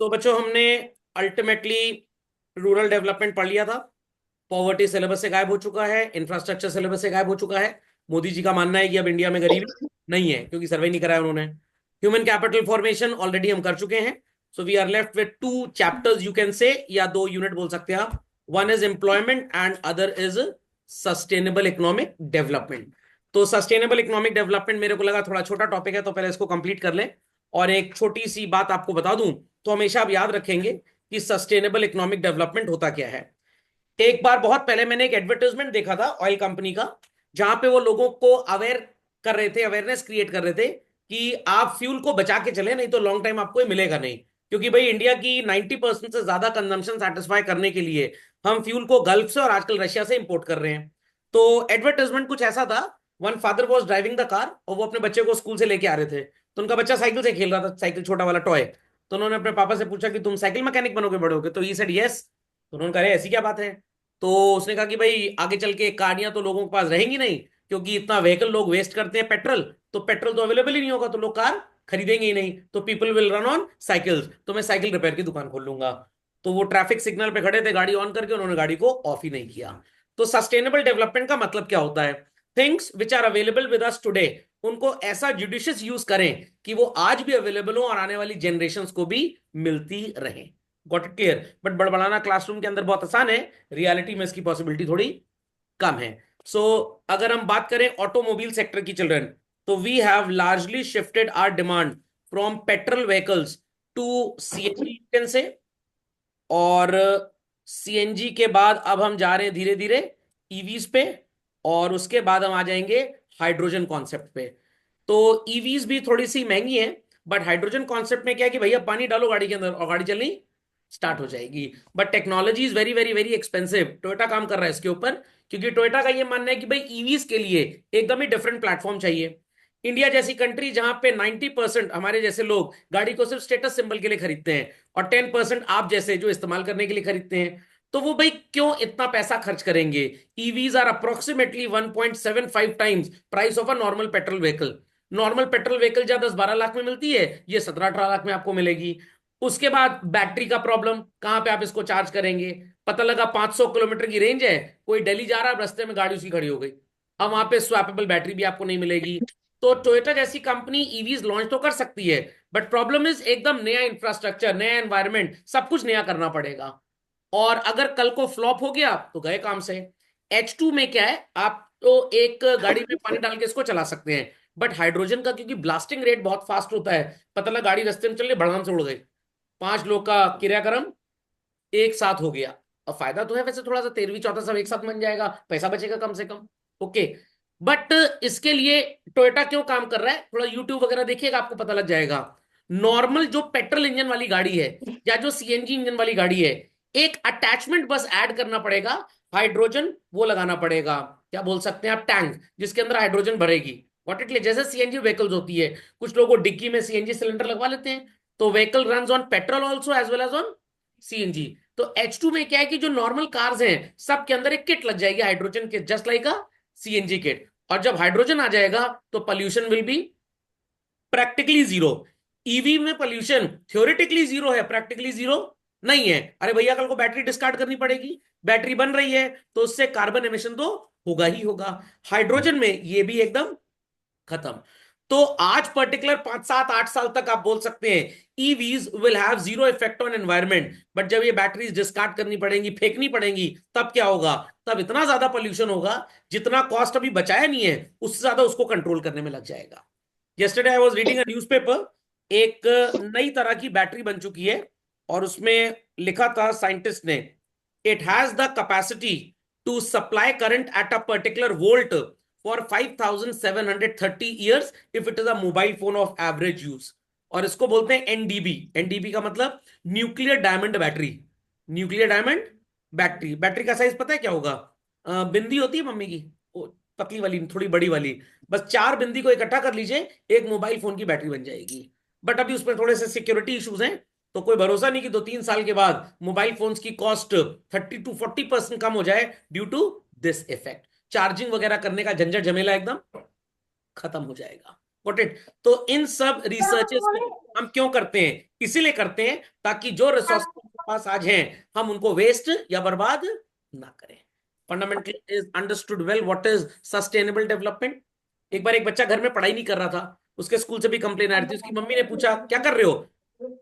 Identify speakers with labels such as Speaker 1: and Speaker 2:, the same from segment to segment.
Speaker 1: तो बच्चों हमने अल्टीमेटली रूरल डेवलपमेंट पढ़ लिया था। पॉवर्टी सिलेबस से गायब हो चुका है, इंफ्रास्ट्रक्चर सिलेबस से गायब हो चुका है। मोदी जी का मानना है कि अब इंडिया में गरीबी नहीं है क्योंकि सर्वे नहीं कराया उन्होंने। ह्यूमन कैपिटल फॉर्मेशन ऑलरेडी हम कर चुके हैं। So we are left with two chapters you can say, या दो यूनिट बोल सकते हैं आप। One is employment and other is sustainable economic development. तो सस्टेनेबल इकोनॉमिक डेवलपमेंट मेरे को लगा थोड़ा छोटा टॉपिक है, तो पहले इसको कंप्लीट कर लें। और एक छोटी सी बात आपको बता दूं, तो हमेशा आप याद रखेंगे कि सस्टेनेबल इकोनॉमिक डेवलपमेंट होता क्या है। एक बार बहुत पहले मैंने एक एडवर्टाइजमेंट देखा था ऑयल कंपनी का, जहां पे वो लोगों को अवेयर कर रहे थे, अवेयरनेस क्रिएट कर रहे थे कि आप फ्यूल को बचा के चले, नहीं तो लॉन्ग टाइम आपको ये मिलेगा नहीं। क्योंकि भाई इंडिया की 90% से ज्यादा कंजम्पशन सेटिस्फाई करने के लिए हम फ्यूल को गल्फ से और आजकल रशिया से इंपोर्ट कर रहे हैं। तो एडवर्टाइजमेंट कुछ ऐसा था, one father was driving the car और वो अपने बच्चे को स्कूल से लेके आ रहे थे। तो उनका बच्चा साइकिल से खेल रहा था, साइकिल छोटा वाला टॉय। तो उन्होंने अपने पापा से पूछा कि तुम साइकिल मैकेनिक बनोगे बड़े होगे, तो ही सेड यस। तो उन्होंने कहा ऐसी क्या बात है। तो उसने कहा कि भाई आगे चल के गाड़ियां तो लोगों के पास रहेंगी नहीं, क्योंकि इतना व्हीकल लोग वेस्ट करते हैं पेट्रोल, तो पेट्रोल तो अवेलेबल ही नहीं होगा, तो लोग कार खरीदेंगे ही नहीं, तो people will run on cycles, तो मैं साइकिल रिपेयर की दुकान खोल लूंगा। तो वो ट्रैफिक सिग्नल पे खड़े थे, गाड़ी ऑन करके उन्होंने गाड़ी को ऑफ ही नहीं किया। तो सस्टेनेबल डेवलपमेंट का मतलब क्या होता है? Things which are available with us today, उनको ऐसा जुडिशियस यूज करें कि वो आज भी अवेलेबल हो और आने वाली जनरेशंस को भी मिलती रहे। Got it clear? बट बड़बड़ाना क्लासरूम के अंदर बहुत आसान है, रियलिटी में इसकी पॉसिबिलिटी थोड़ी कम है। सो अगर हम बात करें ऑटोमोबाइल सेक्टर की चिल्ड्रन, तो we have largely shifted our demand from petrol vehicles to CNG से। और सीएनजी के बाद अब हम जा रहे हैं धीरे धीरे ईवीज पे, और उसके बाद हम आ जाएंगे हाइड्रोजन कॉन्सेप्ट पे। तो ईवीज भी थोड़ी सी महंगी है, बट हाइड्रोजन कॉन्सेप्ट में क्या है कि भैया पानी डालो गाड़ी के अंदर और गाड़ी चलनी स्टार्ट हो जाएगी। But technology is very very very expensive. Toyota काम कर रहा है इसके ऊपर, क्योंकि टोयोटा का ये मानना है कि भाई ईवीज के लिए एकदम ही डिफरेंट प्लेटफॉर्म चाहिए। इंडिया जैसी कंट्री जहां पे 90% हमारे जैसे लोग गाड़ी को सिर्फ स्टेटस सिंबल के लिए खरीदते हैं, और 10% आप जैसे जो इस्तेमाल करने के लिए खरीदते हैं, तो वो भाई क्यों इतना पैसा खर्च करेंगे? EVs are approximately 1.75 times price of a normal petrol vehicle. Normal petrol vehicle जहां 10-12 लाख में मिलती है, ये 17-18 लाख में आपको मिलेगी। उसके बाद बैटरी का प्रॉब्लम, कहां पे आप इसको चार्ज करेंगे? पता लगा 500 किलोमीटर की रेंज है, कोई दिल्ली जा रहा है, रास्ते में गाड़ी उसकी खड़ी हो गई, अब वहां पे स्वैपेबल बैटरी भी आपको नहीं मिलेगी। तो टोयोटा जैसी कंपनी ईवीज लॉन्च तो कर सकती है, बट प्रॉब्लम इज एकदम नया इंफ्रास्ट्रक्चर, नया एनवायरनमेंट, सब कुछ नया करना पड़ेगा। और अगर कल को फ्लॉप हो गया तो गए काम से। H2 में क्या है, आप तो एक गाड़ी में पानी डाल के इसको चला सकते हैं, बट हाइड्रोजन का क्योंकि ब्लास्टिंग रेट बहुत फास्ट होता है, पता लगा गाड़ी रास्ते में चल रही भड़ाम से उड़ गई, 5 लोग का क्रियाक्रम एक साथ हो गया। अब फायदा तो है वैसे थोड़ा सा, 13वीं 14 सब एक साथ बन जाएगा, पैसा बचेगा कम से कम। ओके, बट इसके लिए टोयोटा क्यों काम कर रहा है, थोड़ा यूट्यूब वगैरह देखिएगा आपको पता लग जाएगा। नॉर्मल जो पेट्रोल इंजन वाली गाड़ी है या जो सीएनजी इंजन वाली गाड़ी है, एक अटैचमेंट बस ऐड करना पड़ेगा, हाइड्रोजन वो लगाना पड़ेगा, क्या बोल सकते हैं आप, टैंक, जिसके अंदर हाइड्रोजन भरेगी। व्हाट इट, जैसे सीएनजी व्हीकल्स होती है, कुछ लोग वो डिग्गी में सीएनजी सिलेंडर लगवा लेते हैं, तो vehicle run on petrol also as well as on CNG. तो H2 में क्या है कि जो नॉर्मल कार्स हैं सब के अंदर एक किट लग जाएगी हाइड्रोजन के, जस्ट लाइक अ सीएनजी किट। और जब हाइड्रोजन आ जाएगा तो pollution will be practically zero. EV में पोल्यूशन थ्योरेटिकली जीरो है, प्रैक्टिकली जीरो नहीं है। अरे भैया कल को बैटरी डिस्कार्ड करनी पड़ेगी, बैटरी बन रही है तो उससे कार्बन एमिशन तो होगा ही होगा। हाइड्रोजन में ये भी एकदम खत्म। तो आज पर्टिकुलर 5 7 8 साल तक आप बोल सकते हैं EVs will have zero effect on environment, but जब ये बैटरीज डिस्कार्ड करनी पड़ेंगी, फेंकनी पड़ेंगी, तब क्या होगा? तब इतना ज्यादा पोल्यूशन होगा, जितना कॉस्ट अभी बचाया नहीं है उससे ज्यादा उसको कंट्रोल करने में लग जाएगा। yesterday I was reading a newspaper, एक नई तरह की बैटरी बन चुकी है, और उसमें लिखा था साइंटिस्ट ने, it has the capacity to supply current at a particular volt for 5730 years if it is a mobile phone of average use. और इसको बोलते हैं एनडीबी। एनडीबी का मतलब nuclear diamond battery. Nuclear diamond battery, battery का size पता है क्या होगा? बिंदी होती है मम्मी की, वो पतली वाली, थोड़ी बड़ी वाली, बस 4 बिंदी को इकट्ठा कर लीजिए, एक मोबाइल फोन की बैटरी बन जाएगी। बट अभी उसमें थोड़े से सिक्योरिटी इश्यूज हैं, तो कोई भरोसा नहीं कि 2-3 साल के बाद मोबाइल फोन्स की कॉस्ट 30 to 40% कम हो जाए due to this effect. Charging वगैरह करने का झंझट झमेला एकदम खत्म हो जाएगा। Got it. तो इन सब रिसर्चेस को हम क्यों करते हैं? इसीलिए करते हैं ताकि जो रिसोर्स हमारे पास आज हैं हम उनको वेस्ट या बर्बाद ना करें। Fundamentally is understood well what is sustainable development. एक बार एक बच्चा घर में पढ़ाई नहीं कर रहा था, उसके स्कूल से भी कंप्लेन आ रही थी। उसकी मम्मी ने पूछा क्या कर रहे हो?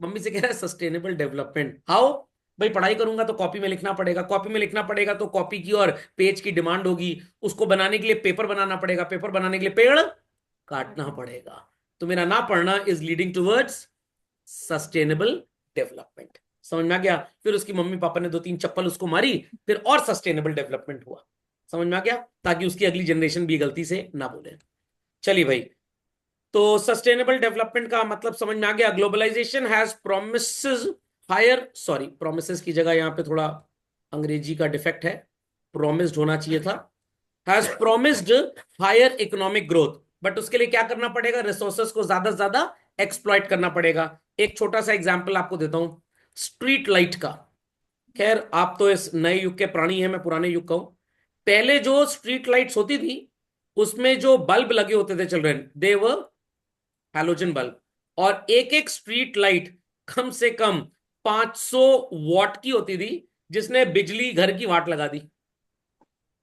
Speaker 1: मम्मी से कह रहा है सस्टेनेबल डेवलपमेंट। हाउ? भाई पढ़ाई करूंगा तो कॉपी में लिखना पड़ेगा, कॉपी में लिखना पड़ेगा तो कॉपी की और पेज की डिमांड होगी, उसको बनाने के लिए पेपर बनाना पड़ेगा, पेपर बनाने के लिए पेड़ काटना पड़ेगा। तो मेरा ना पढ़ना is leading towards sustainable development. समझ में आ गया? फिर उसकी मम्मी पापा ने 2-3 चप्पल उसको मारी, फिर और सस्टेनेबल डेवलपमेंट हुआ। समझ में आ गया? ताकि उसकी अगली जनरेशन भी गलती से ना बोले। चलिए भाई, तो सस्टेनेबल डेवलपमेंट का मतलब समझ में आ गया। Globalisation has promises higher, sorry promises की जगह यहां पे थोड़ा अंग्रेजी का डिफेक्ट है, प्रोमिस्ड होना चाहिए था। Has promised higher economic growth, but उसके लिए क्या करना पड़ेगा? रिसोर्सेस को ज्यादा से ज्यादा एक्सप्लॉइट करना पड़ेगा। एक छोटा सा एग्जांपल आपको देता हूं, स्ट्रीट लाइट का। खैर आप तो इस नए युग के प्राणी हैं, मैं पुराने युग का हूं। पहले जो स्ट्रीट लाइट्स होती थी उसमें जो बल्ब लगे होते थे चिल्ड्रन, दे वर हैलोजन बल्ब। और एक एक स्ट्रीट लाइट कम से कम 500 वॉट की होती थी, जिसने बिजली घर की वाट लगा दी।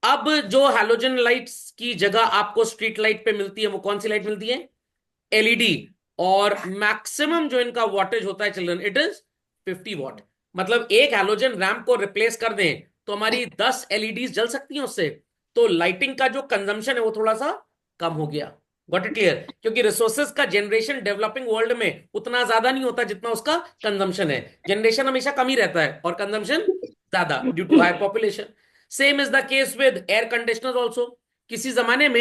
Speaker 1: अब जो हैलोजन लाइट्स की जगह आपको स्ट्रीट लाइट पे मिलती है वो कौन सी लाइट मिलती है? एलईडी। और मैक्सिमम जो इनका वॉटेज होता है चिल्ड्रन, इट इज 50 वॉट। मतलब एक हैलोजन रैम्प को रिप्लेस कर दें तो हमारी 10 एलईडी जल सकती हैं उससे। तो लाइटिंग का जो कंजम्पशन है वो थोड़ा सा कम हो गया। Got it clear? क्योंकि रिसोर्सेज का जनरेशन डेवलपिंग वर्ल्ड में उतना ज्यादा नहीं होता जितना उसका कंजम्पशन है। जनरेशन हमेशा कम ही रहता है और कंजम्पशन ज्यादा, due to high population. Same is the case with air conditioner also. किसी जमाने में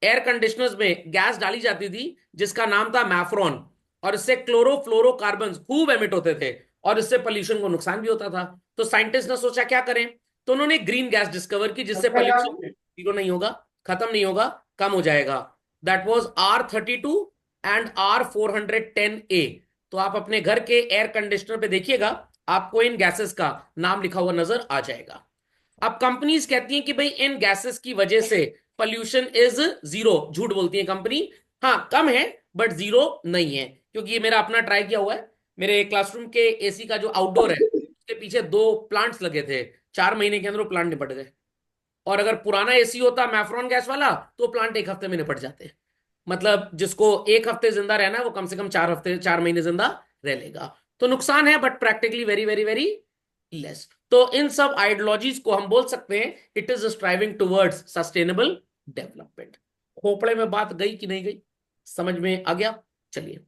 Speaker 1: एयर कंडीशनर्स में गैस डाली जाती थी जिसका नाम था मैफ्रॉन, और इससे क्लोरोफ्लोरोकार्बन खूब एमिट होते थे और इससे पोल्यूशन को नुकसान भी होता था। तो साइंटिस्ट ने सोचा क्या करें, तो उन्होंने ग्रीन गैस डिस्कवर की जिससे पोल्यूशन जीरो नहीं होगा, खत्म नहीं होगा, कम हो जाएगा। That was R32 and R410A। तो आप अपने घर के एयर कंडीशनर पे देखिएगा, आपको इन गैसेस का नाम लिखा हुआ नजर आ जाएगा। अब कंपनीज कहती हैं कि भाई इन गैसेस की वजह से पोल्यूशन इज जीरो। झूठ बोलती है कंपनी। हाँ कम है बट जीरो नहीं है, क्योंकि ये मेरा अपना ट्राई किया हुआ है। मेरे क्लासरूम के एसी का जो आउटडोर है उसके पीछे 2 प्लांट्स लगे थे, 4 महीने के अंदर वो प्लांट निपट गए। और अगर पुराना एसी होता मैफ्रॉन गैस वाला तो प्लांट 1 हफ्ते में निपट जाते। मतलब जिसको 1 हफ्ते जिंदा रहना है वो कम से कम 4 हफ्ते 4 महीने जिंदा रह लेगा। तो नुकसान है but practically very very very less. तो इन सब आइडियोलॉजीज को हम बोल सकते हैं it is striving towards sustainable development. खोपड़े में बात गई कि नहीं गई? समझ में आ गया? चलिए,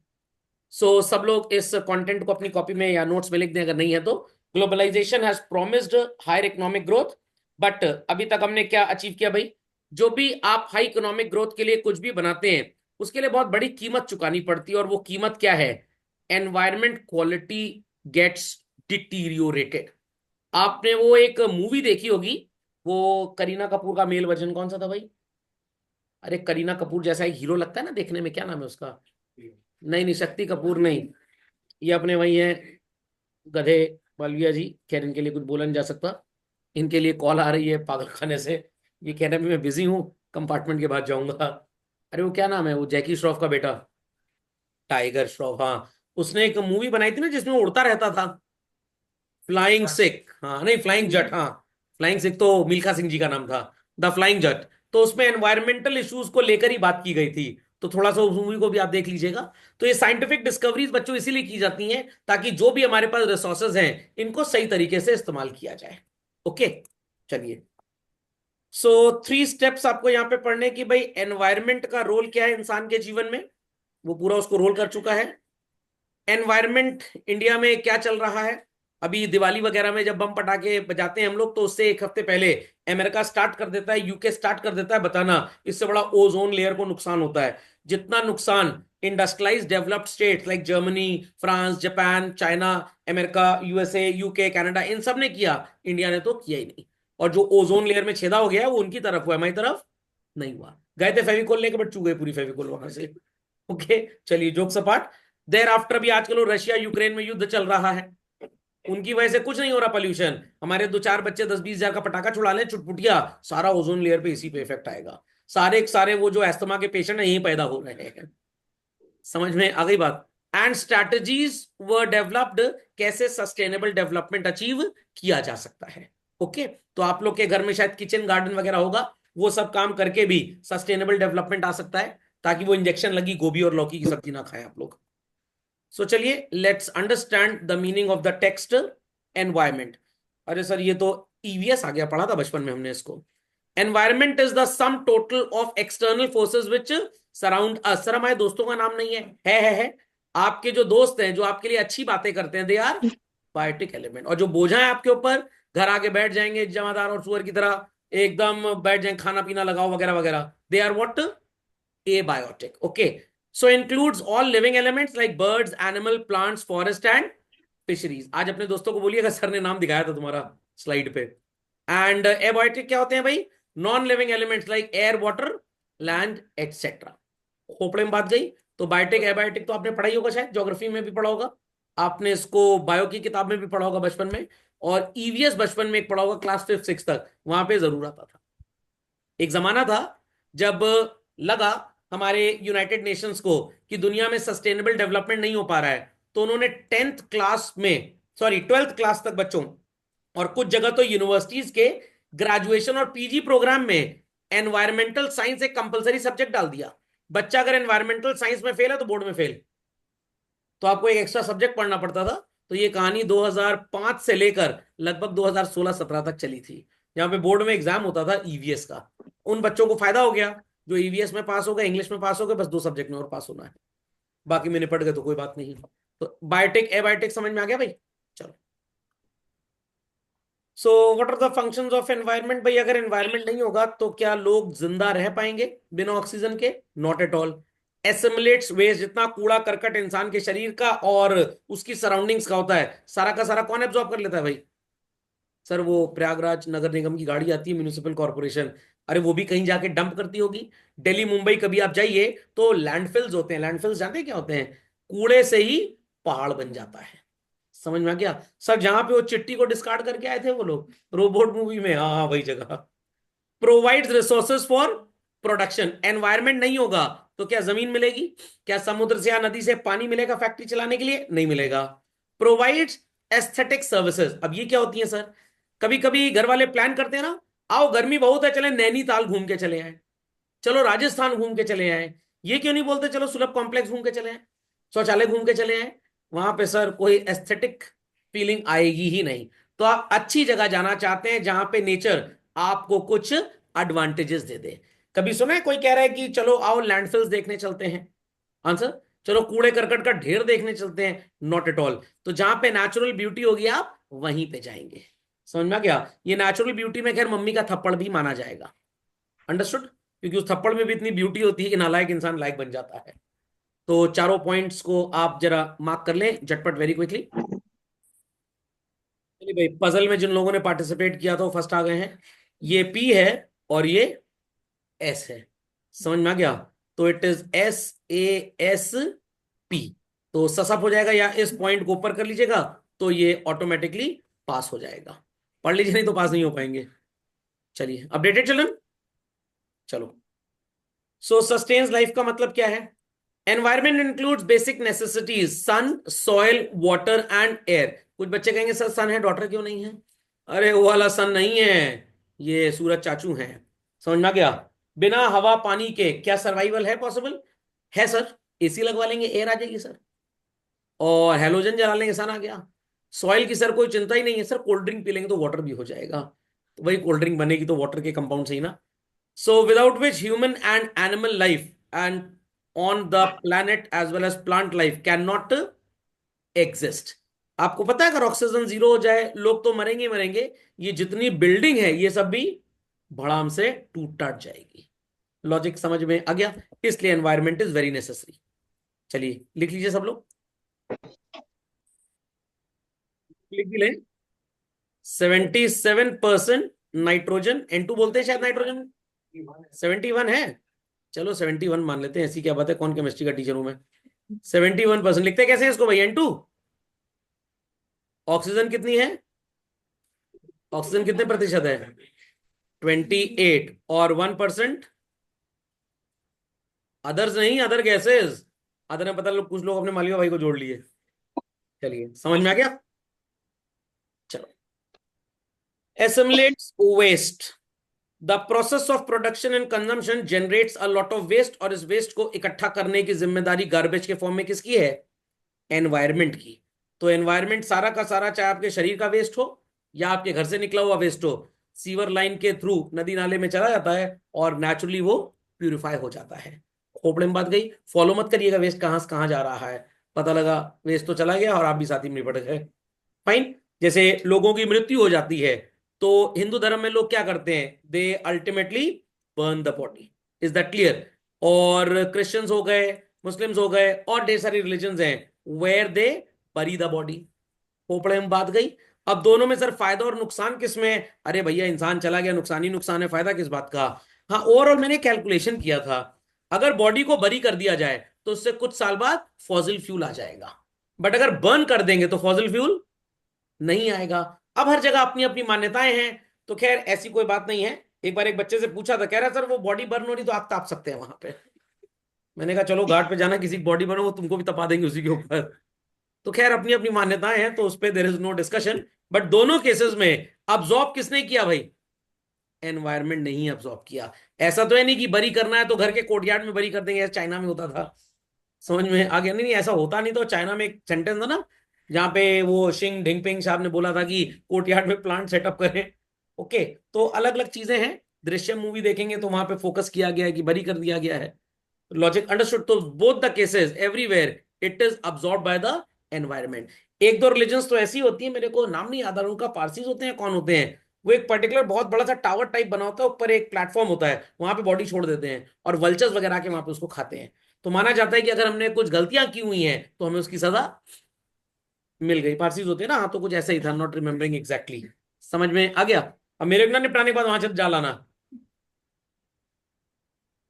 Speaker 1: सब लोग इस कंटेंट को अपनी कॉपी में या नोट्स में लिख दें अगर नहीं है तो। Globalisation has promised higher economic growth, but अभी तक हमने क्या अचीव किया भाई? जो भी आप हाई इकोनॉमिक ग्रोथ के लिए कुछ भी बनाते हैं उसके लिए बहुत बड़ी कीमत चुकानी पड़ती है, और वो कीमत क्या है? Environment quality gets deteriorated. आपने वो एक मूवी देखी होगी, वो करीना कपूर का मेल वर्जन कौन सा था भाई? अरे करीना कपूर जैसा एक हीरो लगता है ना देखने में, क्या नाम है उसका? नहीं नहीं, शक्ति कपूर नहीं, ये अपने वही है गधे मालविया जी। खैर इनके लिए कुछ बोला नहीं जा सकता, इनके लिए कॉल आ रही है पागल खाने से। ये कह रहे हैं मैं बिजी हूँ, कंपार्टमेंट के बाद जाऊंगा। अरे वो क्या नाम है, वो जैकी श्रॉफ का बेटा, टाइगर श्रॉफ, हाँ। उसने एक मूवी बनाई थी ना जिसमें वो उड़ता रहता था, फ्लाइंग सिख, हाँ नहीं फ्लाइंग जट, हाँ। फ्लाइंग सिख तो मिल्खा सिंह जी का नाम था, द फ्लाइंग जट। तो उसमें एनवायरमेंटल इश्यूज को लेकर ही बात की गई थी। तो थोड़ा सा उस मूवी को भी आप देख लीजिएगा। तो ये साइंटिफिक डिस्कवरीज बच्चों इसीलिए की जाती हैं ताकि जो भी हमारे पास रिसोर्सेज हैं इनको सही तरीके से इस्तेमाल किया जाए। ओके, चलिए। 3 स्टेप्स आपको यहाँ पे पढ़ने की भाई। एनवायरमेंट का रोल क्या है इंसान के जीवन में, वो पूरा उसको रोल कर चुका है। एनवायरमेंट इंडिया में क्या चल रहा है? अभी दिवाली वगैरह में जब बम पटाखे बजाते हैं हम लोग, तो उससे 1 हफ्ते पहले अमेरिका स्टार्ट कर देता है, यूके स्टार्ट कर देता है बताना इससे बड़ा ओजोन लेयर को नुकसान होता है। जितना नुकसान industrialise developed states like Germany, France, Japan, China, America, USA, UK, Canada, इन सब ने किया, इंडिया ने तो किया ही नहीं। और जो ओजोन लेयर में छेदा हो गया है वो उनकी तरफ हुआ, हमारी तरफ नहीं हुआ। गए थे फेविकोल लेके बट चू गए पूरी फेविकोल वहां से। ओके, चलिए जोक्स अपार्ट। देर आफ्टर भी आजकल वो रशिया यूक्रेन में युद्ध चल रहा है, उनकी वजह से कुछ नहीं हो रहा पोल्यूशन। हमारे 2-4 बच्चे 10-20 हजार का पटाखा छुड़ा लें चुटपुटिया, सारा ओजोन लेयर पे इसी पे इफेक्ट आएगा। सारे सारे वो जो अस्थमा के पेशेंट है यही पैदा हो रहे हैं। समझ में आ गई बात? एंड स्ट्रैटेजीज वर डेवलप्ड, कैसे सस्टेनेबल डेवलपमेंट अचीव किया जा सकता है। ओके, तो आप लोग के घर में शायद किचन गार्डन वगैरह होगा, वो सब काम करके भी सस्टेनेबल डेवलपमेंट आ सकता है, ताकि वो इंजेक्शन लगी गोभी और लौकी की सब्जी ना खाएं आप लोग। सो चलिए, let's understand the meaning of the text environment. अरे सर, ये तो ईवीएस आ गया, पढ़ा था बचपन में हमने इसको। Environment is the sum total of external forces which surround us. Sir, हमारे दोस्तों का नाम नहीं है, है। आपके जो दोस्त हैं, जो आपके लिए अच्छी बातें करते हैं, दे आर बायोटिक एलिमेंट। और जो बोझा है आपके ऊपर, घर आके बैठ जाएंगे जमादार और सुअर की तरह, एकदम बैठ जाएंगे, खाना पीना लगाओ वगैरह वगैरह, they are what, abiotic. Okay. So includes all living elements like birds, animal, plants, forest and fisheries. आज अपने दोस्तों को बोलिएगा सर ने नाम दिखाया था तुम्हारा स्लाइड पे। एंड abiotic क्या होते हैं भाई? Non living elements like air, water, land etcetera. खोपड़े में बात गई। तो बायोटिक एबायोटिक तो आपने पढ़ा ही होगा, शायद ज्योग्राफी में भी पढ़ा होगा आपने इसको, बायो की किताब में भी पढ़ा होगा बचपन में, और ईवीएस बचपन में एक पढ़ा होगा क्लास 5 6 तक, वहां पे जरूर आता था। एक जमाना था जब लगा हमारे यूनाइटेड नेशंस को कि दुनिया में सस्टेनेबल डेवलपमेंट नहीं हो पा रहा है, तो उन्होंने 10th क्लास में, सॉरी 12th क्लास तक बच्चों, और कुछ जगह तो यूनिवर्सिटीज के ग्रेजुएशन और पीजी प्रोग्राम में एनवायरमेंटल साइंस एक कंपलसरी सब्जेक्ट डाल दिया। बच्चा अगर एनवायरमेंटल साइंस में फेल है तो बोर्ड में फेल, तो आपको एक एक्स्ट्रा सब्जेक्ट पढ़ना पड़ता था। तो ये कहानी 2005 से लेकर लगभग 2016-17 तक चली थी, जहां पे बोर्ड में एग्जाम होता था ईवीएस का। उन बच्चों को फायदा हो गया जो ईवीएस में पास हो गए, इंग्लिश में पास हो गए, बस 2 सब्जेक्ट में और पास होना है, बाकी में निपट गए तो कोई बात नहीं। तो बायोटिक एबायोटिक समझ में आ गया भाई? चलो, so what are the functions of environment? भाई अगर एनवायरनमेंट नहीं होगा तो क्या लोग जिंदा रह पाएंगे बिना ऑक्सीजन के? Not at all. Assimilates waste, जितना कूड़ा करकट इंसान के शरीर का और उसकी सराउंडिंग्स का होता है, सारा का सारा कौन एब्जॉर्ब कर लेता है भाई? सर, वो प्रयागराज नगर निगम की गाड़ी आती है, म्यूनिसिपल कॉर्पोरेशन, अरे वो भी कहीं जाके डंप करती होगी। दिल्ली मुंबई कभी आप जाइए तो लैंडफिल्स होते हैं, लैंडफिल्स जानते हैं क्या होते हैं? कूड़े से ही पहाड़ बन जाता है। समझ में आ गया सर? जहां पे वो चिट्टी को डिस्कार्ड करके आए थे वो लोग, रोबोट मूवी में, हाँ हाँ वही जगह। Provides resources for production. Environment नहीं होगा तो क्या जमीन मिलेगी? क्या समुद्र से या नदी से पानी मिलेगा फैक्ट्री चलाने के लिए? नहीं मिलेगा। Provides aesthetic services. अब ये क्या होती है सर? कभी कभी घर वाले प्लान करते हैं ना, आओ गर्मी बहुत है, चले नैनीताल घूम के चले आए, चलो राजस्थान घूम के चले आए। ये क्यों नहीं बोलते चलो सुलभ कॉम्प्लेक्स घूम के चले आए, शौचालय घूम के चले आए? वहां पे सर कोई एस्थेटिक फीलिंग आएगी ही नहीं। तो आप अच्छी जगह जाना चाहते हैं जहां पे नेचर आपको कुछ एडवांटेजेस दे दे। कभी सुना है कोई कह रहा है कि चलो आओ लैंडफिल्स देखने चलते हैं? आंसर, चलो कूड़े करकट का ढेर देखने चलते हैं? Not at all. तो जहां पे नेचुरल ब्यूटी होगी आप वहीं पे जाएंगे। समझ में आ गया? ये नेचुरल ब्यूटी में खैर मम्मी का थप्पड़ भी माना जाएगा। अंडरस्टूड? क्योंकि उस थप्पड़ में भी इतनी ब्यूटी होती है कि नालायक इंसान लायक बन जाता है। तो चारों पॉइंट्स को आप जरा मार्क कर लें झटपट, वेरी क्विकली। चलिए भाई, पजल में जिन लोगों ने पार्टिसिपेट किया था वो फर्स्ट आ गए हैं। ये पी है और ये एस है, समझ में आ गया? तो इट इज SASP। तो ससअप हो जाएगा, या इस पॉइंट को ऊपर कर लीजिएगा तो ये ऑटोमेटिकली पास हो जाएगा। पढ़ लीजिए नहीं तो पास नहीं हो पाएंगे। चलिए, अपडेटेड चिल्ड्रन, चलो। सो सस्टेन्स लाइफ का मतलब क्या है? Environment includes basic necessities, sun, soil, water and air. कुछ बच्चे कहेंगे सर सन है, डॉटर क्यों नहीं है? अरे वो वाला सन नहीं है, ये सूरज चाचू हैं। समझ में आ गया? बिना हवा पानी के क्या सर्वाइवल है पॉसिबल? है सर। एसी लगवा लेंगे, एयर आ जाएगी सर, और हेलोजन जला लेंगे, सन आ गया। सॉइल की सर कोई चिंता ही नहीं है सर, कोल्ड ड्रिंक पी लेंगे तो वाटर भी हो जाएगा। तो वही कोल्ड ड्रिंक बनेगी तो वाटर के कंपाउंड से ही ना। So without which human and animal life and on the planet as well as plant life cannot exist. आपको पता है अगर ऑक्सीजन जीरो हो जाए लोग तो मरेंगे ही मरेंगे। ये जितनी बिल्डिंग है ये सब भी भड़ाम से टूट टाट जाएगी। लॉजिक समझ में आ गया? इसलिए एनवायरमेंट इज वेरी नेसेसरी। चलिए लिख लीजिए सब लोग, लिख भी लें। 77% नाइट्रोजन, N2 बोलते हैं शायद नाइट्रोजन। 71 है, चलो 71 मान लेते हैं, ऐसी क्या बात है, कौन केमिस्ट्री का टीचर हूं मैं। 71% लिखते कैसे हैं इसको भाई? N2। ऑक्सीजन कितनी है? ऑक्सीजन कितने प्रतिशत है? 28। और 1% अदर्स नहीं, अदर गैसेस, आधा ने पता, कुछ लोग अपने मालवीय भाई को जोड़ लिए। चलिए समझ में आ गया। चलो, assimilates waste, the process of production and consumption generates a lot of waste, और इस वेस्ट को इकट्ठा करने की जिम्मेदारी गार्बेज के फॉर्म में किसकी है? एनवायरमेंट की। तो एनवायरमेंट सारा का सारा, चाहे आपके शरीर का वेस्ट हो या आपके घर से निकला हुआ वेस्ट हो, सीवर लाइन के थ्रू नदी नाले में चला जाता है और नेचुरली वो प्यूरिफाई हो जाता है। खोपड़े में बात गई। फॉलो मत करिएगा वेस्ट कहाँ से कहाँ जा रहा है, पता लगा वेस्ट तो चला गया और आप भी साथ ही में निपट गए। फाइन। जैसे लोगों की मृत्यु हो जाती है तो हिंदू धर्म में लोग क्या करते हैं? They ultimately burn the body. Is that clear? और क्रिश्चियंस हो गए, मुस्लिम्स हो गए, और ढेर सारी रिलीजन हैं वेयर दे बरी द बॉडी। खोपड़े में बात गई। अब दोनों में सर फायदा और नुकसान किस में है? अरे भैया इंसान चला गया, नुकसान ही नुकसान है, फायदा किस बात का? हाँ, ओवरऑल मैंने कैलकुलेशन किया था, अगर बॉडी को बरी कर दिया जाए तो उससे कुछ साल बाद फॉसिल फ्यूल आ जाएगा, बट अगर बर्न कर देंगे तो फॉसिल फ्यूल नहीं आएगा। अब हर जगह अपनी अपनी मान्यताएं हैं, तो खैर ऐसी कोई बात नहीं है। एक बार एक बच्चे से पूछा था, कह रहा सर वो बॉडी बर्न हो रही तो आग ताप सकते हैं वहां पे। मैंने कहा चलो घाट पे जाना, किसी की बॉडी बर्न हो, वो तुमको भी तपा देंगे उसी के ऊपर। तो खैर अपनी अपनी मान्यताएं हैं, तो उस पर there is no discussion. But दोनों केसेस में अब्सॉर्ब किसने किया भाई? एनवायरमेंट ने ही अब्सॉर्ब किया। ऐसा तो है नहीं कि बरी करना है तो घर के कोर्टयार्ड में बरी कर देंगे, ऐसा चाइना में होता था। समझ में आ गया? नहीं नहीं, ऐसा होता नहीं। तो चाइना में एक सेंटेंस था ना, जहां पे वो शिंग ढिंगपिंग साहब ने बोला था कि कोर्टयार्ड में प्लांट सेटअप करें। ओके, तो अलग अलग चीजें हैं। दृश्यम मूवी देखेंगे तो वहां पे फोकस किया गया है कि बरी कर दिया गया है। Logic understood? तो both the cases everywhere it is absorb by the environment. एक दो रिलीजन्स तो ऐसी होती है, मेरे को नाम नहीं याद आ रहा उनका, पारसीज होते हैं, कौन होते हैं, वो एक पर्टिकुलर बहुत बड़ा सा टावर टाइप बना होता है, ऊपर एक प्लेटफॉर्म होता है, वहां पे बॉडी छोड़ देते हैं और वल्चर्स वगैरह के वहां पे उसको खाते हैं। तो माना जाता है कि अगर हमने कुछ गलतियां की हुई हैं तो हमें उसकी सजा मिल गई। पारसीज होते हैं ना, हाँ, तो कुछ ऐसा ही था, नॉट रिमेम्बरिंग एग्जैक्टली। समझ में आ गया? अब मेरे को ना निपटाने के बाद वहां चल जा लाना।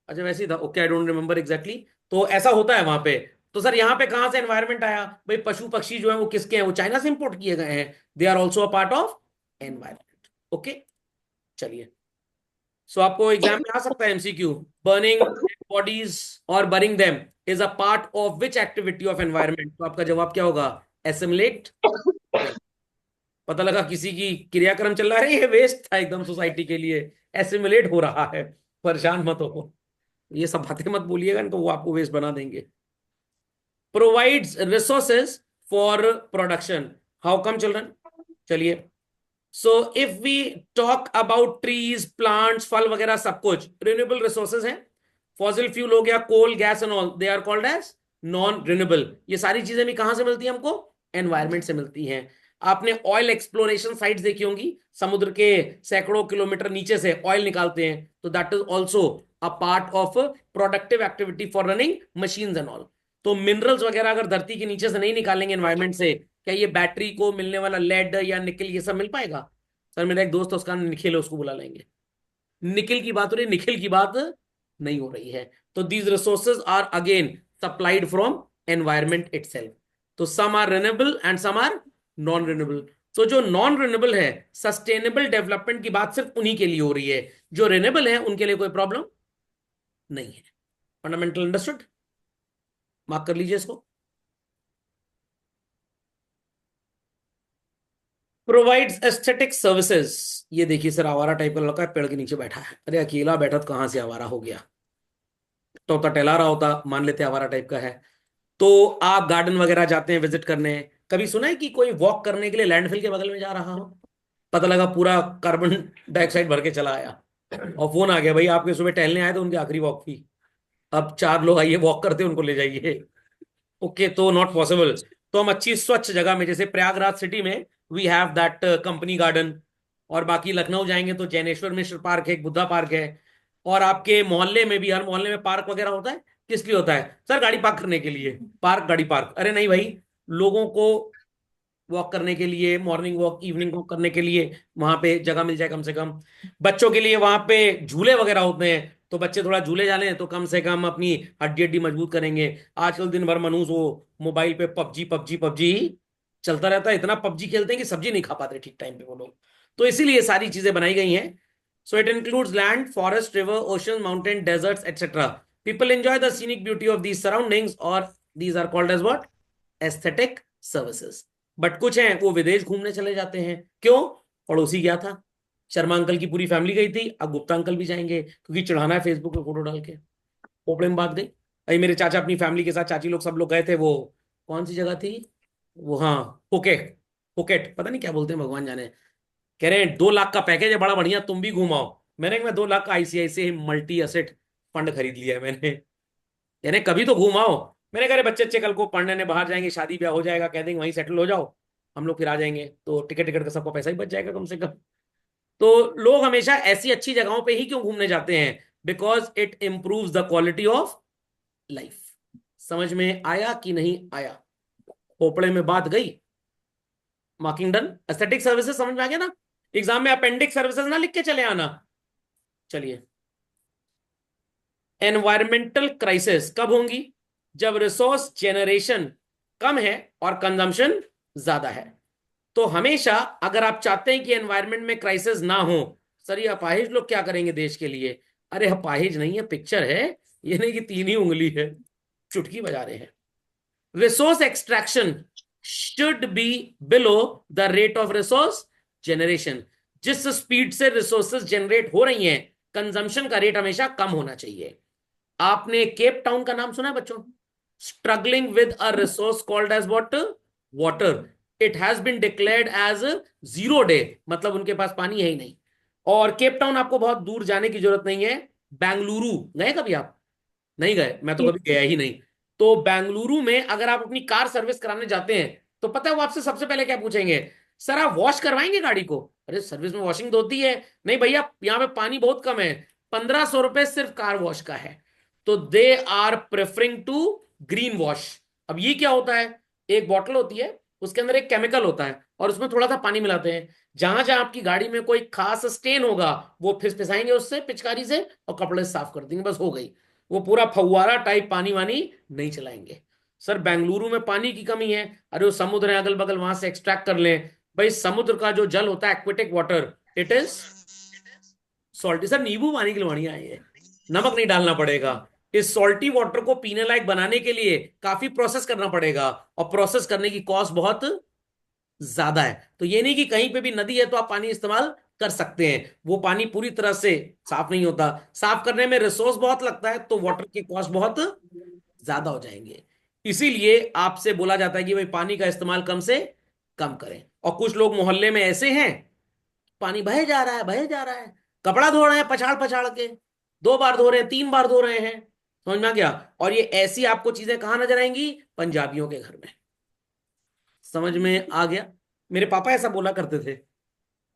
Speaker 1: अच्छा वैसे ही था, okay, I don't remember exactly. तो ऐसा होता है वहां पे। तो सर यहाँ पे कहां से एनवायरमेंट आया भाई? पशु पक्षी जो है वो किसके हैं? वो चाइना से इंपोर्ट किए गए हैं। They are also a part of environment. Okay, चलिए। सो आपको एग्जाम में आ सकता है एमसीक्यू, बर्निंग बॉडीज और burying them is a part of which activity of environment? तो आपका जवाब क्या होगा? एसिमुलेट। पता लगा किसी की क्रियाक्रम चल रहा है, ये वेस्ट था एकदम सोसाइटी के लिए, एसिमुलेट हो रहा है। परेशान मत हो, ये सब बातें मत बोलिएगा नहीं तो वो आपको वेस्ट बना देंगे। Provides resources for production. How come children? चलिए, so if we talk about trees plants फल वगैरह सब कुछ रिन्यूएबल रिसोर्सेज हैं। फॉसिल फ्यूल हो गया, coal gas and all, they are called as non renewable. ये सारी चीजें भी कहां से मिलती हैं हमको? एनवायरमेंट से मिलती हैं। आपने ऑयल एक्सप्लोरेशन साइट्स देखी होंगी, समुद्र के सैकड़ों किलोमीटर नीचे से ऑयल निकालते हैं, तो that is also a part of productive activity for running machines and all. तो मिनरल्स वगैरह अगर धरती के नीचे से नहीं निकालेंगे एनवायरमेंट से, क्या ये बैटरी को मिलने वाला लेड या निकल ये सब मिल पाएगा? सर मेरा एक दोस्त है, उसका नाम निखिल है, उसको बुला लेंगे। निखिल की बात हो रही, निखिल की बात नहीं हो रही है। तो these resources are again supplied from environment itself. तो some are renewable and some are non renewable. तो जो नॉन रिन्यूएबल है, सस्टेनेबल डेवलपमेंट की बात सिर्फ उन्हीं के लिए हो रही है, जो रिन्यूएबल है उनके लिए कोई प्रॉब्लम नहीं है। Fundamental understood? मार्क कर लीजिए इसको। Provides aesthetic services. ये देखिए सर, आवारा टाइप का लड़का है, पेड़ के नीचे बैठा है। अरे अकेला बैठा तो कहां से आवारा हो गया? तोता टहला रहा होता, मान लेते आवारा टाइप का है। तो आप गार्डन वगैरह जाते हैं विजिट करने, कभी सुना है कि कोई वॉक करने के लिए लैंडफिल के बगल में जा रहा हो, पता लगा पूरा कार्बन डाइऑक्साइड भर के चला आया और फोन आ गया भाई आपके सुबह टहलने आए तो उनकी आखिरी वॉक थी, अब 4 लोग आइए वॉक करते उनको ले जाइए। ओके, तो नॉट पॉसिबल। तो हम अच्छी स्वच्छ जगह में, जैसे प्रयागराज सिटी में we have that company garden, और बाकी लखनऊ जाएंगे तो जैनेश्वर मिश्र पार्क है, एक बुद्धा पार्क है, और आपके मोहल्ले में भी, हर मोहल्ले में पार्क वगैरह होता है। किस लिए होता है सर? गाड़ी पार्क करने के लिए। पार्क, गाड़ी पार्क? अरे नहीं भाई, लोगों को वॉक करने के लिए, मॉर्निंग वॉक इवनिंग वॉक करने के लिए वहां पे जगह मिल जाए कम से कम। बच्चों के लिए वहां पे झूले वगैरह होते हैं, तो बच्चे थोड़ा झूले जाने तो कम से कम अपनी हड्डी हड्डी मजबूत करेंगे। आजकल दिन भर मनुष्य वो मोबाइल पे पबजी पबजी पबजी चलता रहता है, इतना पबजी खेलते हैं कि सब्जी नहीं खा पाते ठीक टाइम पे वो लोग। तो इसीलिए सारी चीजें बनाई गई हैं। So it includes land, forest, river, ocean, mountain, deserts, etcetera. People enjoy the scenic beauty of these surroundings और these are called as what? Aesthetic services. But कुछ हैं वो विदेश घूमने चले जाते हैं। क्यों? पड़ोसी गया था, शर्मा अंकल की पूरी फैमिली गई थी, अब गुप्ता अंकल भी जाएंगे क्योंकि चढ़ाना है फेसबुक पे फोटो डाल के। पोपड़े में बात गई। अरे मेरे चाचा अपनी फैमिली के साथ, चाची लोग सब लोग गए थे, वो कौन सी जगह थी वो, हाँ, पुकेट। पुकेट पता नहीं क्या बोलते हैं, भगवान जाने। कह रहे हैं 2 लाख का पैकेज है, बड़ा बढ़िया, तुम भी घुमाओ। मैं 2 लाख का आईसीआईसीआई मल्टी एसेट फंड खरीद लिया है मैंने। यानी कभी तो घुमाओ। मैंने कहा बच्चे अच्छे कल को पढ़ने ने बाहर जाएंगे, शादी ब्याह हो जाएगा, कह देंगे वहीं सेटल हो जाओ, हम लोग फिर आ जाएंगे, तो टिकट टिकट का सबको पैसा ही बच जाएगा कम से कम। तो लोग हमेशा ऐसी अच्छी जगहों पे ही क्यों घूमने जाते हैं? Because it improves the quality of life. समझ में आया कि नहीं आया? खोपड़े में बात गई। Marking done. एस्थेटिक सर्विसेज समझ में आ गया ना? एग्जाम में अपेंडिक्स सर्विसेज ना लिख के चले आना। चलिए, एनवायरमेंटल क्राइसिस कब होंगी? जब रिसोर्स जेनरेशन कम है और कंजम्पशन ज्यादा है। तो हमेशा अगर आप चाहते हैं कि एनवायरमेंट में क्राइसिस ना हो, सर ये अपाहिज लोग क्या करेंगे देश के लिए? अरे अपाहिज नहीं है, पिक्चर है, ये नहीं कि 3 ही उंगली है, चुटकी बजा रहे हैं। Resource extraction should be below the rate of resource generation. जिस स्पीड से रिसोर्सेज जनरेट हो रही हैं, कंजम्पशन का रेट हमेशा कम होना चाहिए। आपने केप टाउन का नाम सुना है बच्चों? Struggling with a resource called as what? Water. It has been declared as 0 day, मतलब उनके पास पानी है ही नहीं। और केप टाउन आपको बहुत दूर जाने की जरूरत नहीं है। बेंगलुरु गए कभी आप? नहीं गए, मैं तो कभी गया ही नहीं। तो बेंगलुरु में अगर आप अपनी कार सर्विस कराने जाते हैं, तो पता है वो आपसे सबसे पहले क्या पूछेंगे? सर आप वॉश करवाएंगे गाड़ी को? अरे सर्विस में वॉशिंग तो होती है। नहीं भैया, यहाँ पे पानी बहुत कम है, 1500 रुपए सिर्फ कार वॉश का है। तो they are preferring to green wash. अब ये क्या होता है? एक बॉटल होती है, उसके अंदर एक केमिकल होता है और उसमें थोड़ा सा पानी मिलाते हैं। जहां जहां आपकी गाड़ी में कोई खास स्टेन होगा, वो फिसफिसाएंगे उससे पिचकारी से और कपड़े से साफ कर देंगे, बस हो गई। वो पूरा फव्वारा टाइप पानी वानी नहीं चलाएंगे। सर बेंगलुरु में पानी की कमी है। अरे वो समुद्र है अगल बगल, वहां से एक्सट्रैक्ट कर लें। भाई समुद्र का जो जल होता है, aquatic water, it is salty. Sir नींबू पानी की बढ़िया है ये, नमक नहीं डालना पड़ेगा। इस सॉल्टी वाटर को पीने लायक बनाने के लिए काफी प्रोसेस करना पड़ेगा, और प्रोसेस करने की कॉस्ट बहुत ज्यादा है। तो ये नहीं कि कहीं पे भी नदी है तो आप पानी इस्तेमाल कर सकते हैं, वो पानी पूरी तरह से साफ नहीं होता, साफ करने में रिसोर्स बहुत लगता है, तो वाटर की कॉस्ट बहुत ज्यादा हो जाएंगे। इसीलिए आपसे बोला जाता है कि भाई पानी का इस्तेमाल कम से कम करें। और कुछ लोग मोहल्ले में ऐसे हैं, पानी बहे जा रहा है बहे जा रहा है, कपड़ा धो रहे हैं पछाड़ पछाड़ के, 2 बार धो रहे हैं, 3 बार धो रहे हैं। समझ में आ गया? और ये ऐसी आपको चीजें कहां नजर आएंगी? पंजाबियों के घर में। समझ में आ गया? मेरे पापा ऐसा बोला करते थे,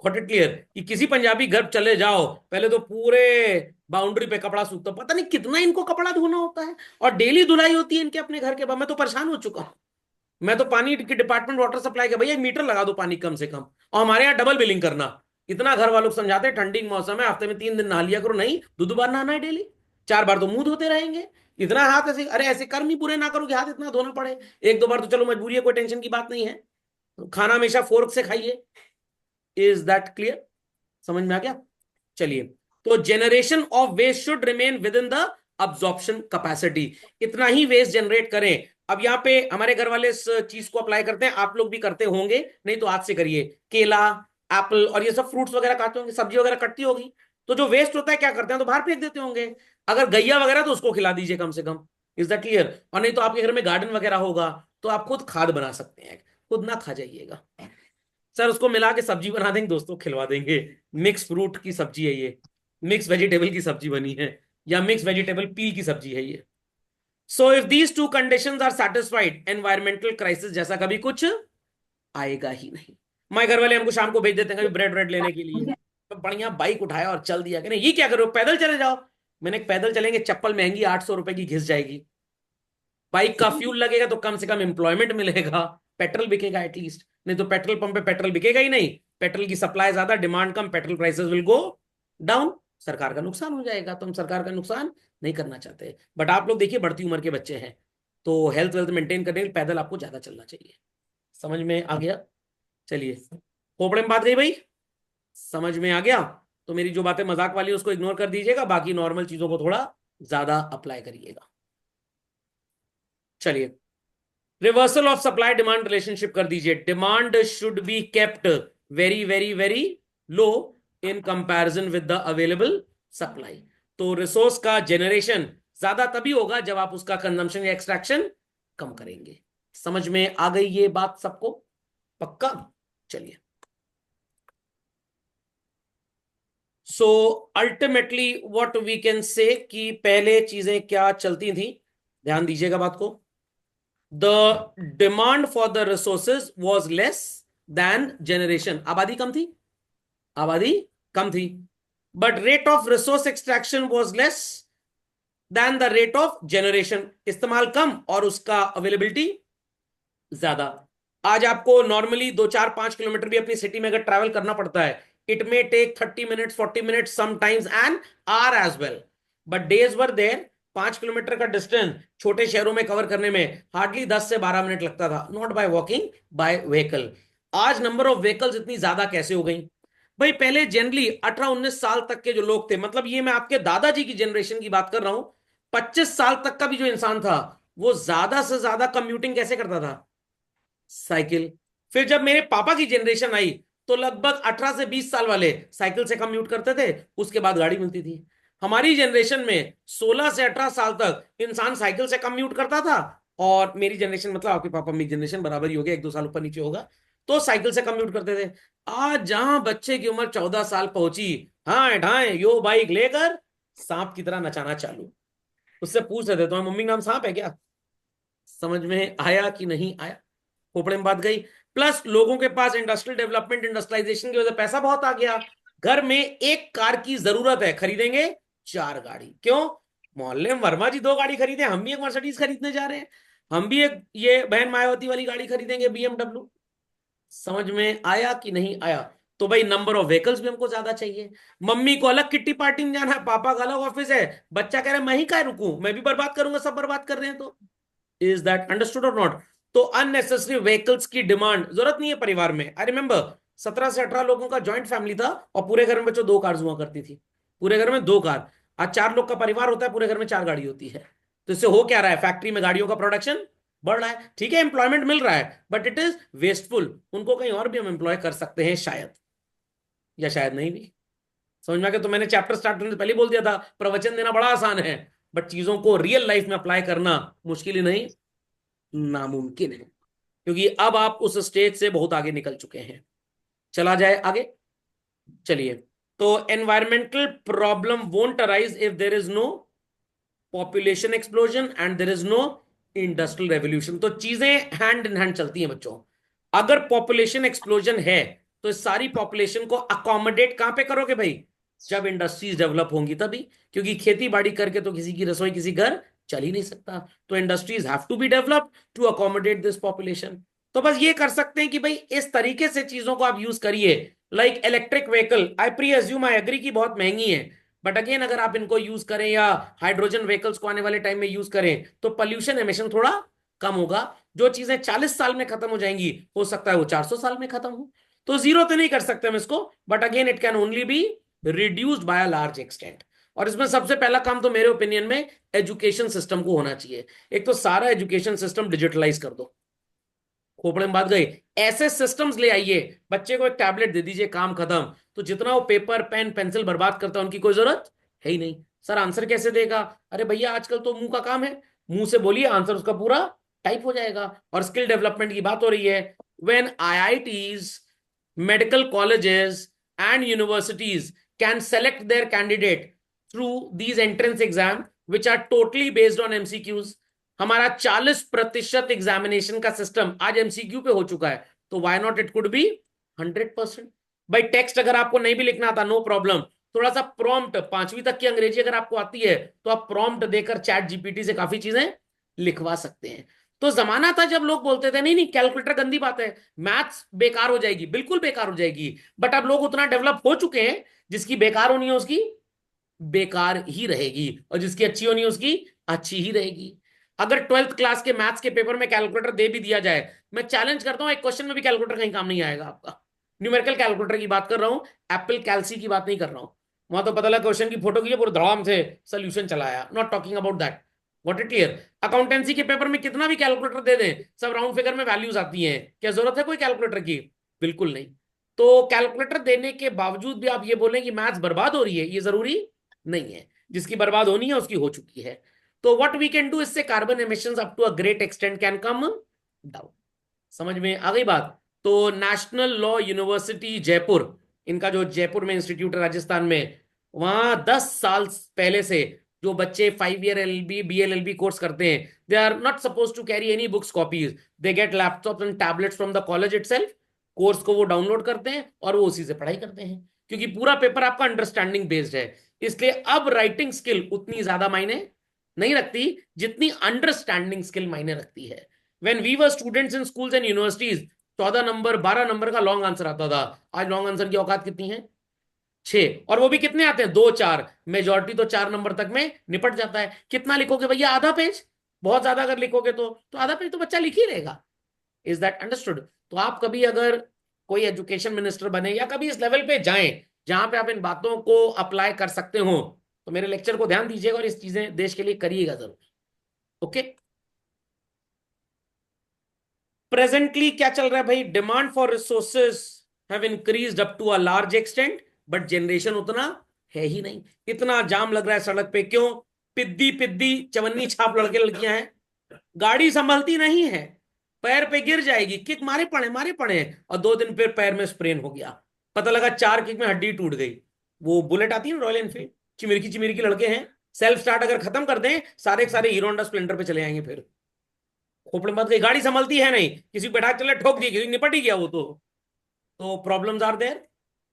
Speaker 1: गॉट इट क्लियर, कि किसी पंजाबी घर चले जाओ, पहले तो पूरे बाउंड्री पे कपड़ा सूखता, पता नहीं कितना इनको कपड़ा धोना होता है, और डेली धुलाई होती है इनके अपने घर के बाद। मैं तो परेशान हो चुका हूं। मैं तो पानी की डिपार्टमेंट वाटर सप्लाई के, भैया मीटर लगा दो पानी कम से कम, और हमारे यहाँ डबल बिलिंग करना। इतना घर वालों को समझाते हैं ठंडी का मौसम है, हफ्ते में 3 दिन नहा लिया करो, नहीं 2 2 बार नहाना है डेली, 4 बार तो मुंह धोते रहेंगे। इतना हाथ ऐसे, अरे ऐसे कर्म ही पूरे ना करो कि हाथ इतना धोना पड़े। 1 2 बार तो चलो मजबूरी है, कोई टेंशन की बात नहीं है। खाना हमेशा फोर्क से खाइए। Is that clear? समझ में आ गया? चलिए, तो generation of waste should remain within the absorption capacity. इतना ही वेस्ट जनरेट करें। अब यहाँ पे हमारे घर वाले इस चीज को अप्लाई करते हैं, आप लोग भी करते होंगे, नहीं तो आज से करिए। केला, एप्पल और ये सब फ्रूट्स वगैरह खाते होंगे, सब्जी वगैरह कटती होगी, तो जो वेस्ट होता है क्या करते हैं? तो बाहर फेंक देते होंगे। अगर गैया वगैरह तो उसको खिला दीजिए कम से कम। Is that clear? और नहीं तो आपके घर में गार्डन वगैरह होगा, तो आप खुद खाद बना सकते हैं, खुद ना खा जाइएगा। सर उसको मिला के सब्जी बना देंगे, दोस्तों खिलवा देंगे। मिक्स फ्रूट की सब्जी है ये, मिक्स वेजिटेबल की सब्जी बनी है, या मिक्स वेजिटेबल पील की सब्जी है ये। So if these two conditions are satisfied, environmental crisis जैसा कभी कुछ आएगा ही नहीं। हमारे घर वाले हमको शाम को भेज देते हैं कभी ब्रेड ब्रेड लेने के लिए, तो बढ़िया बाइक उठाया और चल दिया कि नहीं, ये क्या करो पैदल चले जाओ। मैंने पैदल चलेंगे, चप्पल महंगी 800 रुपए की घिस जाएगी, बाइक का फ्यूल लगेगा तो कम से कम एम्प्लॉयमेंट मिलेगा, पेट्रोल बिकेगा एटलीस्ट, नहीं तो पेट्रोल पंप पे पेट्रोल बिकेगा ही नहीं। पेट्रोल की सप्लाई ज्यादा, demand come, petrol prices will go down, सरकार का नुकसान हो जाएगा। तो हम सरकार का नुकसान नहीं करना चाहते। बट आप लोग देखिए बढ़ती उम्र के बच्चे हैं, तो हेल्थ वेल्थ मेंटेन करने के लिए पैदल आपको ज्यादा चलना चाहिए। समझ में आ गया? चलिए, खोपड़े में बात गई भाई, समझ में आ गया? तो मेरी जो बातें मजाक वाली उसको इग्नोर कर दीजिएगा, बाकी नॉर्मल चीजों को थोड़ा ज्यादा अप्लाई करिएगा। चलिए, reversal of supply demand relationship कर दीजिए, demand should be kept very very very low in comparison with the available supply. तो रिसोर्स का जनरेशन ज्यादा तभी होगा जब आप उसका कंजम्पशन या एक्सट्रैक्शन कम करेंगे। समझ में आ गई ये बात सबको? पक्का? चलिए, so ultimately what we can say कि पहले चीजें क्या चलती थी, ध्यान दीजिएगा बात को। The demand for the resources was less than generation, आबादी कम थी, आबादी कम थी, but rate of resource extraction was less than the rate of generation, इस्तेमाल कम और उसका अवेलेबिलिटी ज्यादा। आज आपको नॉर्मली 2 4 5 किलोमीटर भी अपनी सिटी में अगर ट्रैवल करना पड़ता है, it may take 30 minutes 40 minutes sometimes an hour as well, but days were there 5 kilometre का डिस्टेंस छोटे शहरों में कवर करने में हार्डली 10 से 12 मिनट लगता था, not by walking, by vehicle. आज नंबर ऑफ व्हीकल्स इतनी ज्यादा कैसे हो गई भाई? पहले जनरली 18 19 साल तक के जो लोग थे, मतलब ये मैं आपके दादाजी की जनरेशन की बात कर रहा हूं, 25 साल तक का भी जो इंसान था वो ज्यादा से ज्यादा कंप्यूटिंग कैसे करता था? साइकिल। फिर जब मेरे पापा की जनरेशन आई तो लगभग 18 से 20 साल वाले साइकिल से कम्यूट करते थे, उसके बाद गाड़ी मिलती थी। हमारी जनरेशन में 16 से 18 साल तक इंसान साइकिल से कम्यूट करता था, और मेरी जनरेशन मतलब आपके पापा मेरी जनरेशन बराबर ही हो गया, 1 2 साल ऊपर नीचे होगा, तो साइकिल से कम्यूट करते थे। आज जहां बच्चे की उम्र 14 साल पहुंची, हाँ ढाए यो बाइक लेकर सांप की तरह नचाना चालू। उससे पूछ रहे थे तुम्हारी मम्मी का नाम सांप है क्या? समझ में आया कि नहीं आया? खोपड़े में बात गई। प्लस लोगों के पास इंडस्ट्रियल डेवलपमेंट इंडस्ट्रियलाइजेशन की वजह से पैसा बहुत आ गया, घर में एक कार की जरूरत है, खरीदेंगे 4 गाड़ी। क्यों? मोहल्ले में वर्मा जी 2 गाड़ी खरीदे, हम भी एक मर्सिडीज खरीदने जा रहे हैं, हम भी एक ये बहन मायावती वाली गाड़ी खरीदेंगे, बीएमडब्ल्यू। समझ में आया कि नहीं आया? तो भाई नंबर ऑफ व्हीकल्स भी हमको ज्यादा चाहिए। मम्मी को अलग किट्टी पार्टी में जाना है, पापा का अलग ऑफिस है, बच्चा कह रहा है मैं ही क्या रुकूं, मैं भी बर्बाद करूंगा, सब बर्बाद कर रहे हैं। तो इज दैट अंडरस्टूड और नॉट? तो अननेसेसरी व्हीकल्स की डिमांड जरूरत नहीं है परिवार में। आई रिमेंबर 17 से 18 लोगों का जॉइंट फैमिली था, और पूरे घर में बच्चों 2 कार हुआ करती थी, पूरे घर में 2 कार। आज 4 लोग का परिवार होता है, पूरे घर में 4 गाड़ी होती है। तो इससे हो क्या रहा है? फैक्ट्री में गाड़ियों का प्रोडक्शन बढ़ रहा है, ठीक है, एम्प्लॉयमेंट मिल रहा है, बट इट इज वेस्टफुल। उनको कहीं और भी हम एम्प्लॉय कर सकते हैं शायद, या शायद नहीं भी। समझ में आ गया? तो मैंने चैप्टर स्टार्ट करने से पहले बोल दिया था, प्रवचन देना बड़ा आसान है, बट चीजों को रियल लाइफ में अप्लाई करना मुश्किल ही नहीं, नामुमकिन है, क्योंकि अब आप उस स्टेज से बहुत आगे निकल चुके हैं। चला जाए आगे, चलिए। तो environmental problem won't arise if there is no population explosion and there is no industrial revolution. तो चीजें हैंड इन हैंड चलती हैं बच्चों। अगर पॉपुलेशन एक्सप्लोजन है तो इस सारी पॉपुलेशन को अकोमोडेट कहां पे करोगे भाई? जब इंडस्ट्रीज डेवलप होंगी तभी, क्योंकि खेती बाड़ी करके तो किसी की रसोई किसी घर चल ही नहीं सकता। तो industries have to be developed to accommodate this population. तो बस ये कर सकते हैं कि भाई इस तरीके से चीजों को आप यूज करिए। Like electric vehicle, I presume, I agree की बहुत महंगी है, बट अगेन अगर आप इनको यूज करें या हाइड्रोजन व्हीकल्स को आने वाले टाइम में यूज करें तो पोल्यूशन एमिशन थोड़ा कम होगा। जो चीजें 40 साल में खत्म हो जाएंगी, हो सकता है वो 400 साल में खत्म हो। तो जीरो तो नहीं कर सकते हम इसको, but again it can only be reduced by a large extent. और इसमें सबसे पहला काम तो मेरे ओपिनियन में एजुकेशन सिस्टम को होना चाहिए। एक तो सारा एजुकेशन सिस्टम डिजिटलाइज कर दो, खोपड़े में बात गई। ऐसे सिस्टम्स ले आइए, बच्चे को एक टैबलेट दे दीजिए, काम खत्म। तो जितना वो पेपर पेन पेंसिल बर्बाद करता है उनकी कोई जरूरत है ही नहीं। सर आंसर कैसे देगा? अरे भैया आजकल तो मुंह का काम है, मुंह से बोलिए, आंसर उसका पूरा टाइप हो जाएगा। और स्किल डेवलपमेंट की बात हो रही है, when IITs, medical colleges and universities can select their candidate through these entrance exam which are totally based on MCQs. हमारा 40% एग्जामिनेशन का सिस्टम आज एमसीक्यू पे हो चुका है, तो why not it could be 100%। भाई टेक्स्ट अगर आपको नहीं भी लिखना आता, नो प्रॉब्लम, थोड़ा सा प्रॉम्प्ट, 5वीं तक की अंग्रेजी अगर आपको आती है तो आप प्रॉम्प्ट देकर चैट जीपीटी से काफी चीजें लिखवा सकते हैं। तो जमाना था जब लोग बोलते थे नहीं नहीं कैलकुलेटर गंदी बात है, मैथ्स बेकार हो जाएगी, बिल्कुल बेकार हो जाएगी। बट अब लोग उतना डेवलप हो चुके हैं, जिसकी बेकार होनी है उसकी बेकार ही रहेगी, और जिसकी अच्छी होनी है उसकी अच्छी ही रहेगी। अगर 12th क्लास के मैथ्स के पेपर में कैलकुलेटर दे भी दिया जाए, मैं चैलेंज करता हूं एक क्वेश्चन में भी कैलकुलेटर कहीं काम नहीं आएगा आपका। न्यूमेरिकल कैलकुलेटर की बात कर रहा हूं, एप्पल कैलसी की बात नहीं कर रहा हूं। वहां तो पता लगा क्वेश्चन की फोटो की पूरे धड़ाम से सोल्यूशन चलाया, not talking about that. What it clear? Accountancy के पेपर में कितना भी कैलकुलेटर दे दें, सब राउंड फिगर में वैल्यूज आती हैं, क्या जरूरत है कोई कैलकुलेटर की? बिल्कुल नहीं। तो कैलकुलेटर देने के बावजूद भी आप ये बोलें कि मैथ्स बर्बाद हो रही है, ये जरूरी नहीं है। जिसकी बर्बाद होनी है उसकी हो चुकी है। तो व्हाट वी कैन डू, इससे carbon emissions up to a great extent can come down. समझ में आ गई बात? तो नेशनल लॉ यूनिवर्सिटी जयपुर, इनका जो जयपुर में इंस्टीट्यूट है राजस्थान में, वहां 10 साल पहले से जो बच्चे 5 ईयर LLB BLLB कोर्स करते हैं, they are not suppose to carry any books copies, they get laptop and tablets from the college itself. Course को वो डाउनलोड करते हैं और वो उसी से पढ़ाई करते हैं, क्योंकि पूरा पेपर आपका अंडरस्टैंडिंग बेस्ड है। इसलिए अब राइटिंग स्किल उतनी ज्यादा मायने नहीं रखती जितनी अंडरस्टैंडिंग स्किल मायने रखती है। When we were students in schools and universities, 14 number 12 number का लॉन्ग आंसर आता था। आज लॉन्ग आंसर की औकात कितनी है? 6। और वो भी कितने आते हैं? 2 4। मेजोरिटी तो 4 नंबर तक में निपट जाता है। कितना लिखोगे भैया? आधा पेज। बहुत ज्यादा अगर लिखोगे तो आधा पेज तो बच्चा लिख ही रहेगा। Is that understood? तो आप कभी अगर कोई एजुकेशन मिनिस्टर बने या कभी इस लेवल पे जाएं जहां पे आप इन बातों को अप्लाई कर सकते हो, तो मेरे लेक्चर को ध्यान दीजिएगा और इस चीजें देश के लिए करिएगा जरूर। ओके। प्रेजेंटली क्या चल रहा है भाई? Demand for resources have increased up to a large extent, but generation उतना है ही नहीं। इतना जाम लग रहा है सड़क पे, क्यों? पिद्दी पिद्दी चवन्नी छाप लड़के लड़कियां हैं, गाड़ी संभलती नहीं है, पैर पे गिर जाएगी, किक मारे पड़े, और 2 दिन फिर पैर में स्प्रेन हो गया, पता लगा 4 किक में हड्डी टूट गई। वो बुलेट आती है ना रॉयल एनफील्ड, चिमिरकी चिमिरकी लड़के हैं, सेल्फ स्टार्ट अगर खत्म कर दें, सारे के सारे हीरो होंडा स्प्लेंडर पे चले आएंगे। फिर खोपड़े मत गई, गाड़ी संभलती है नहीं, किसी को बैठा के चले ठोक दी, किसी निपट ही गया वो तो प्रॉब्लम्स आर देयर।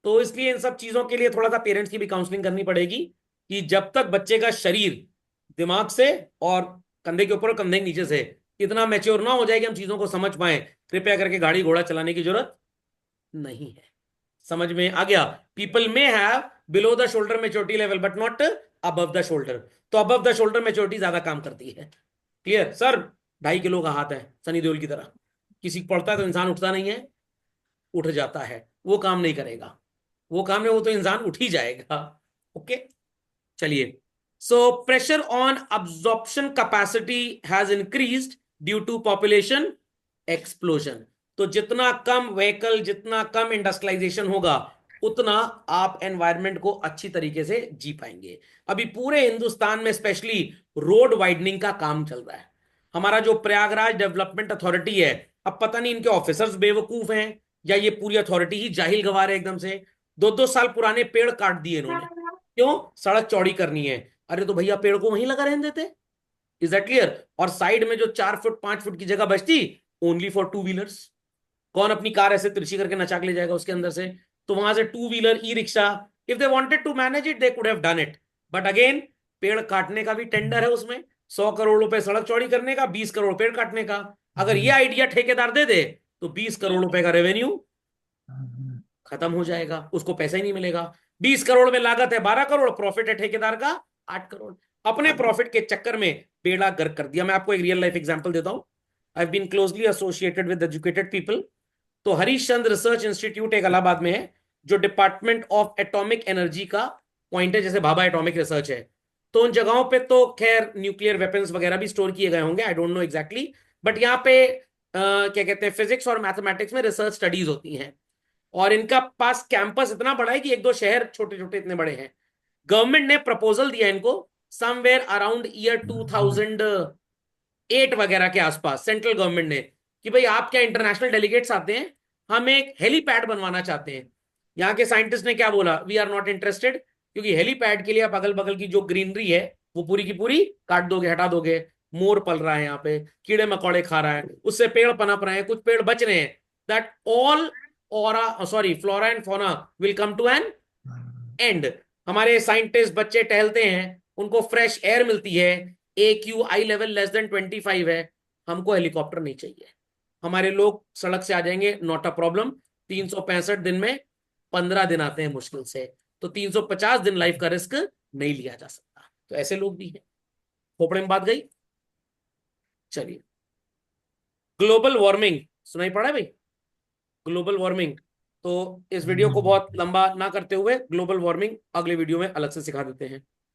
Speaker 1: तो इसलिए इन सब चीजों के लिए थोड़ा सा पेरेंट्स की भी काउंसलिंग करनी पड़ेगी कि जब तक बच्चे का शरीर दिमाग से और कंधे के ऊपर और कंधे के नीचे से इतना मैच्योर ना हो जाए कि हम चीजों को समझ पाए, कृपया करके गाड़ी घोड़ा चलाने की जरूरत नहीं है। समझ में आ गया? पीपल में have below the shoulder maturity level but not above the shoulder. तो अबव द शोल्डर मेच्योरिटी ज्यादा काम करती है। Clear sir? 2.5 किलो का हाथ है सनी देओल की तरह, किसी को पड़ता है तो इंसान उठता नहीं है, उठ जाता है, वो काम नहीं करेगा। वो काम है, वो तो इंसान उठ ही जाएगा। ओके, चलिए। So pressure on absorption capacity has increased due to population explosion. तो जितना कम व्हीकल, जितना कम इंडस्ट्रियलाइजेशन होगा, उतना आप एनवायरनमेंट को अच्छी तरीके से जी पाएंगे। अभी पूरे हिंदुस्तान में स्पेशली रोड वाइडनिंग का काम चल रहा है। हमारा जो प्रयागराज डेवलपमेंट अथॉरिटी है, अब पता नहीं इनके ऑफिसर्स बेवकूफ हैं या ये पूरी अथॉरिटी ही जाहिल गवार है एकदम से। 2 2 साल पुराने पेड़ काट दिए इन्होंने, क्यों? सड़क चौड़ी करनी है। अरे तो भैया पेड़ को वहीं लगा रहने देते। Is that clear? और साइड में जो 4 फुट 5 फुट की जगह बचती, ओनली फॉर टू व्हीलर्स। कौन अपनी कार ऐसे तिरछी करके नचा के ले जाएगा उसके अंदर से? तो वहां से two wheeler, e rickshaw, if they wanted to manage it they could have done it. But again, पेड़ काटने का भी टेंडर है उसमें, 100 करोड़ रुपए सड़क चौड़ी करने का, 20 करोड़ पेड़ काटने का। अगर ये आइडिया ठेकेदार दे दे तो 20 करोड़ रुपए का रेवेन्यू खत्म हो जाएगा, उसको पैसा ही नहीं मिलेगा। 20 करोड़ में लागत है 12 करोड़, प्रॉफिट है ठेकेदार का 8 करोड़। अपने प्रॉफिट के चक्कर में बेड़ा गर्क कर दिया। मैं आपको एक रियल लाइफ एग्जांपल देता हूं। I have been closely associated with educated people. तो हरीश चंद्र रिसर्च इंस्टीट्यूट एक इलाहाबाद में है, जो डिपार्टमेंट ऑफ एटॉमिक एनर्जी का पॉइंट है, जैसे भाभा एटॉमिक रिसर्च है। तो उन जगहों पे तो खैर न्यूक्लियर वेपन्स वगैरह भी स्टोर किए गए होंगे, I don't know exactly. But यहाँ पे क्या कहते हैं, फिजिक्स और मैथमेटिक्स में रिसर्च स्टडीज होती हैं। और इनका पास कैंपस इतना बड़ा है कि 1 2 शहर छोटे छोटे इतने बड़े हैं। गवर्नमेंट ने प्रपोजल दिया इनको समवेयर अराउंड ईयर 2008 वगैरह के आसपास, सेंट्रल गवर्नमेंट ने, कि भाई आप क्या इंटरनेशनल डेलीगेट्स आते हैं, हम एक हेलीपैड बनवाना चाहते हैं। यहाँ के साइंटिस्ट ने क्या बोला? वी आर नॉट इंटरेस्टेड, क्योंकि हेलीपैड के लिए आप अगल बगल की जो ग्रीनरी है वो पूरी की पूरी काट दोगे, हटा दोगे। मोर पल रहा है यहाँ पे, कीड़े मकोड़े खा रहा है, उससे पेड़ पनप रहे हैं, कुछ पेड़ बच रहे हैं, that all aura sorry flora and fauna will come to an end. हमारे साइंटिस्ट बच्चे टहलते हैं, उनको फ्रेश एयर मिलती है, AQI लेवल <25 है। हमको हेलीकॉप्टर नहीं चाहिए, हमारे लोग सड़क से आ जाएंगे, नॉट अ प्रॉब्लम। 365 दिन में 15 दिन आते हैं मुश्किल से, तो 350 दिन लाइफ का रिस्क नहीं लिया जा सकता। तो ऐसे लोग भी हैं। खोपड़े में बात गई। चलिए, ग्लोबल वार्मिंग सुनाई पड़ा है भाई? Global warming. तो इस वीडियो को बहुत लंबा ना करते हुए ग्लोबल वार्मिंग अगले वीडियो में अलग से सिखा देते हैं।